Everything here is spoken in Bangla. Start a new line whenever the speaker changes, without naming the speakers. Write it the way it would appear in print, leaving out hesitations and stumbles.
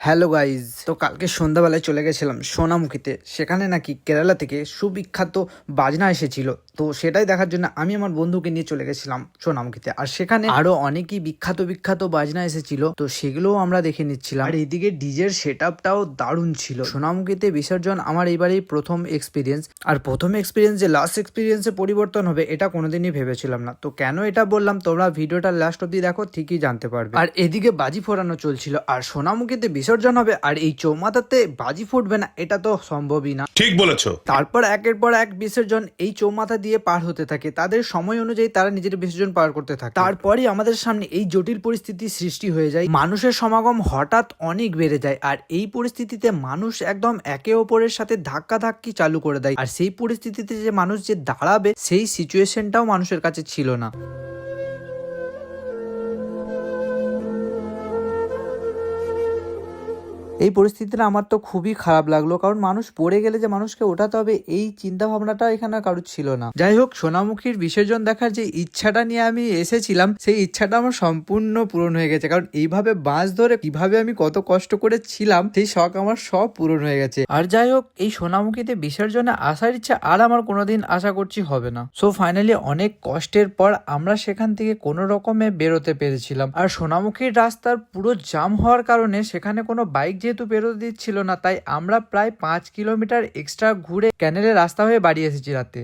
হ্যালো গাইজ, তো কালকে সন্ধ্যাবেলায় চলে গেছিলাম সোনামুখীতে। সেখানে নাকি কেরালা থেকে সুবিখ্যাত বাজনা এসেছিল, তো সেটাই দেখার জন্য আমি আমার বন্ধুকে নিয়ে চলে গেছিলাম সোনামুখীতে। আর সেখানে আরো অনেকই বিখ্যাত বিখ্যাত বাজনা এসেছিল, তো সেগুলোও আমরা দেখে নিচ্ছিলাম। আর এইদিকে ডিজের সেট আপটাও দারুণ ছিল। সোনামুখীতে বিসর্জন আমার এইবারই প্রথম এক্সপিরিয়েন্স, আর প্রথম এক্সপিরিয়েন্স যে লাস্ট এক্সপিরিয়েন্সে পরিবর্তন হবে এটা কোনোদিনই ভেবেছিলাম না। তো কেন এটা বললাম, তোমরা ভিডিওটা লাস্ট অব্দি দেখো, ঠিকই জানতে পারবে। আর এদিকে বাজি ফোড়ানো চলছিল, আর সোনামুখীতে বিসর্জন হবে আর এই চৌমাথাতে বাজি ফুটবে না, এটা তো সম্ভবই না।
ঠিক বলেছো।
তারপর একের পর এক বিসর্জন এই চৌমাথা দিয়ে পার হতে থাকে, তাদের সময় অনুযায়ী তারা নিজের বিসর্জন পার করতে থাকে। তারপরই আমাদের সামনে এই জটিল পরিস্থিতি সৃষ্টি হয়ে যায়, মানুষের সমাগম হঠাৎ অনেক বেড়ে যায়। আর এই পরিস্থিতিতে মানুষ একদম একে অপরের সাথে ধাক্কাধাক্কি চালু করে দেয়, আর সেই পরিস্থিতিতে যে মানুষ যে দাঁড়াবে সেই সিচুয়েশনটাও মানুষের কাছে ছিল না। এই পরিস্থিতিটা আমার তো খুবই খারাপ লাগলো, কারণ মানুষ পড়ে গেলে যে মানুষকে ওঠাতে হবে এই চিন্তা ভাবনাটা এখানে কারোর ছিল না। যাই হোক, সোনামুখীর বিসর্জন দেখার যে ইচ্ছাটা নিয়ে আমি এসেছিলাম সেই ইচ্ছাটা আমার সম্পূর্ণ পূরণ হয়ে গেছে, কারণ এইভাবে বাঁশ ধরে কিভাবে আমি কত কষ্ট করে ছিলাম সেই শখ আমার সব পূরণ হয়ে গেছে। আর যাই হোক, এই সোনামুখীতে বিসর্জনে আসার ইচ্ছা আর আমার কোনোদিন আশা করছি হবে না। সো ফাইনালি অনেক কষ্টের পর আমরা সেখান থেকে কোনো রকমে বেরোতে পেরেছিলাম। আর সোনামুখীর রাস্তার পুরো জাম হওয়ার কারণে সেখানে কোনো বাইক যেহেতু বেরোতে দিচ্ছিল না, তাই আমরা প্রায় 5 কিলোমিটার এক্সট্রা ঘুরে ক্যানেলের রাস্তা হয়ে বাড়ি এসেছি রাতে।